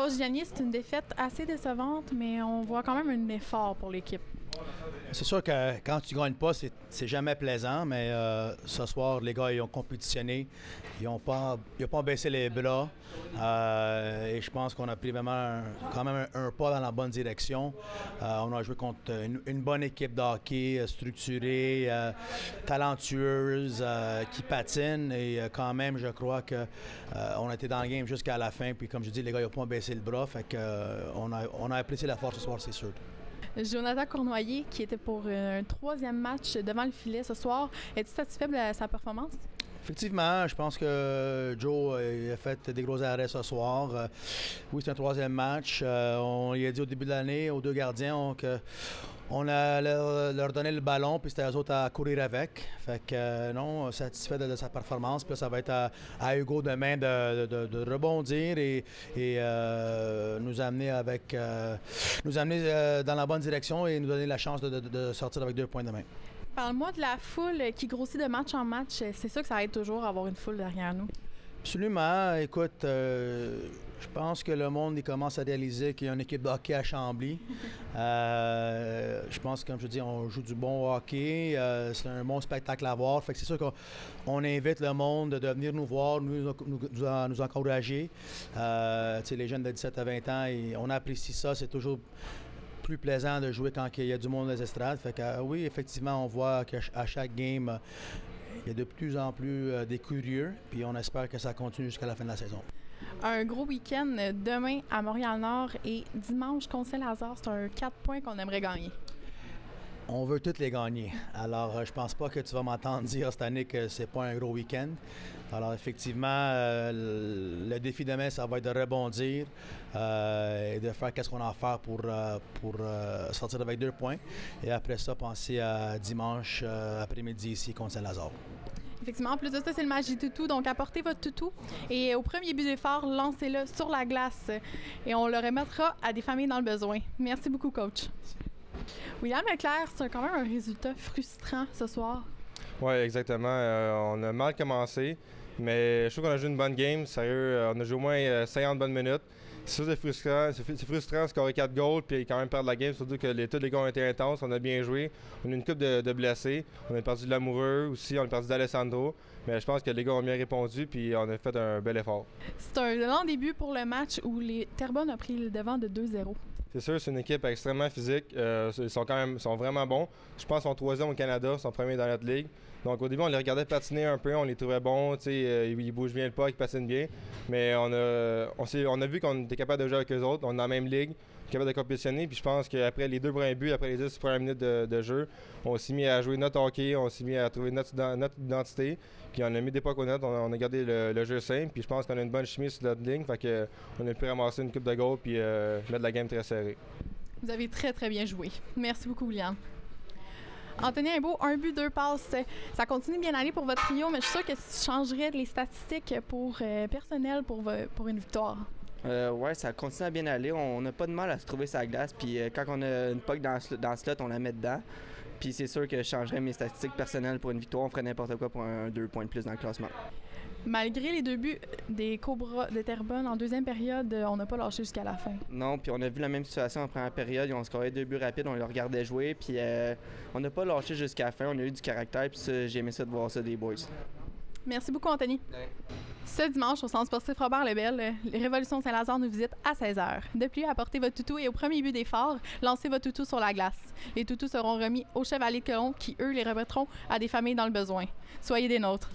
Coach Gianni, c'est une défaite assez décevante, mais on voit quand même un effort pour l'équipe. C'est sûr que quand tu ne gagnes pas, c'est jamais plaisant, mais ce soir, les gars, ils ont compétitionné. Ils n'ont pas baissé les bras. Et je pense qu'on a pris vraiment quand même un pas dans la bonne direction. On a joué contre une bonne équipe de hockey, structurée, talentueuse, qui patine. Et quand même, je crois qu'on a été dans le game jusqu'à la fin. Puis comme je dis, les gars, ils n'ont pas baissé le bras. Fait que, on a apprécié la force ce soir, c'est sûr. Jonathan Cournoyer, qui était pour un troisième match devant le filet ce soir, es-tu satisfait de sa performance? Effectivement, je pense que Joe a fait des gros arrêts ce soir. Oui, c'est un troisième match. On lui a dit au début de l'année aux deux gardiens on a leur donné le ballon, puis c'était eux autres à courir avec. Fait que non, satisfait de sa performance. Puis ça va être à Hugo demain de rebondir et nous amener dans la bonne direction et nous donner la chance de sortir avec 2 points demain. Parle-moi de la foule qui grossit de match en match. C'est sûr que ça aide toujours à avoir une foule derrière nous. Absolument. Écoute, je pense que le monde il commence à réaliser qu'il y a une équipe de hockey à Chambly. Je pense que, comme je dis, on joue du bon hockey. C'est un bon spectacle à voir. Fait que c'est sûr qu'on invite le monde de venir nous voir, nous encourager. Les jeunes de 17 à 20 ans, on apprécie ça. C'est toujours plus plaisant de jouer quand il y a du monde dans les estrades. Fait que oui, effectivement, on voit qu'à chaque game, il y a de plus en plus des curieux, puis on espère que ça continue jusqu'à la fin de la saison. Un gros week-end demain à Montréal-Nord et dimanche contre Saint-Lazare. C'est un 4 points qu'on aimerait gagner. On veut toutes les gagner. Alors, je pense pas que tu vas m'entendre dire cette année que c'est pas un gros week-end. Alors, effectivement, le défi demain, ça va être de rebondir et de faire qu'est-ce qu'on a à faire pour sortir avec 2 points. Et après ça, penser à dimanche après-midi ici contre Saint-Lazare. Effectivement, en plus de ça, c'est le match du toutou, donc apportez votre toutou et au premier but d'effort, lancez-le sur la glace et on le remettra à des familles dans le besoin. Merci beaucoup, coach. William Leclerc, c'est quand même un résultat frustrant ce soir. Oui, exactement. On a mal commencé, mais je trouve qu'on a joué une bonne game. Sérieux, on a joué au moins 50 bonnes minutes. C'est sûr, c'est frustrant de scorer 4 goals puis quand même perdre la game, surtout que tous les goals ont été intenses. On a bien joué. On a une couple de blessés. On a perdu de l'amoureux aussi, on a perdu d'Alessandro. Mais je pense que les gars ont bien répondu puis on a fait un bel effort. C'est un long début pour le match où les Terrebonne a pris le devant de 2-0. C'est sûr, c'est une équipe extrêmement physique. Ils sont vraiment bons. Je pense qu'ils sont 3e au Canada, ils sont premiers dans notre ligue. Donc au début, on les regardait patiner un peu, on les trouvait bons, ils bougent bien le puck, ils patinent bien. Mais on a vu qu'on était capable de jouer avec eux autres, on est dans la même ligue, capable de compétitionner. Puis je pense qu'après les 2 premiers buts, après les 10 premières minutes de jeu, on s'est mis à jouer notre hockey, on s'est mis à trouver notre identité. Puis on a mis des pucks au net, on a gardé le jeu simple. Puis je pense qu'on a une bonne chimie sur notre ligne, fait qu'on a pu ramasser une coupe de goals puis mettre la game très serrée. Vous avez très très bien joué. Merci beaucoup, William. Anthony Imbeau, 1 but, 2 passes. Ça continue bien aller pour votre trio, mais je suis sûre que tu changerais les statistiques personnelles pour une victoire. Oui, ça continue à bien aller. On n'a pas de mal à se trouver sa glace. Puis quand on a une puck dans le slot, on la met dedans. Puis c'est sûr que je changerais mes statistiques personnelles pour une victoire. On ferait n'importe quoi pour un 2 points de plus dans le classement. Malgré les 2 buts des Cobras de Terrebonne en deuxième période, on n'a pas lâché jusqu'à la fin. Non, puis on a vu la même situation en première période. Ils ont scoré 2 buts rapides, on les regardait jouer. Puis on n'a pas lâché jusqu'à la fin. On a eu du caractère. Puis j'ai aimé ça de voir ça des boys. Merci beaucoup, Anthony. Ouais. Ce dimanche, au Centre sportif Robert Lebel, les Révolutions Saint-Lazare nous visitent à 16h. De plus, apportez votre toutou et au premier but d'effort, lancez votre toutou sur la glace. Les toutous seront remis aux Chevaliers de Colomb qui, eux, les remettront à des familles dans le besoin. Soyez des nôtres.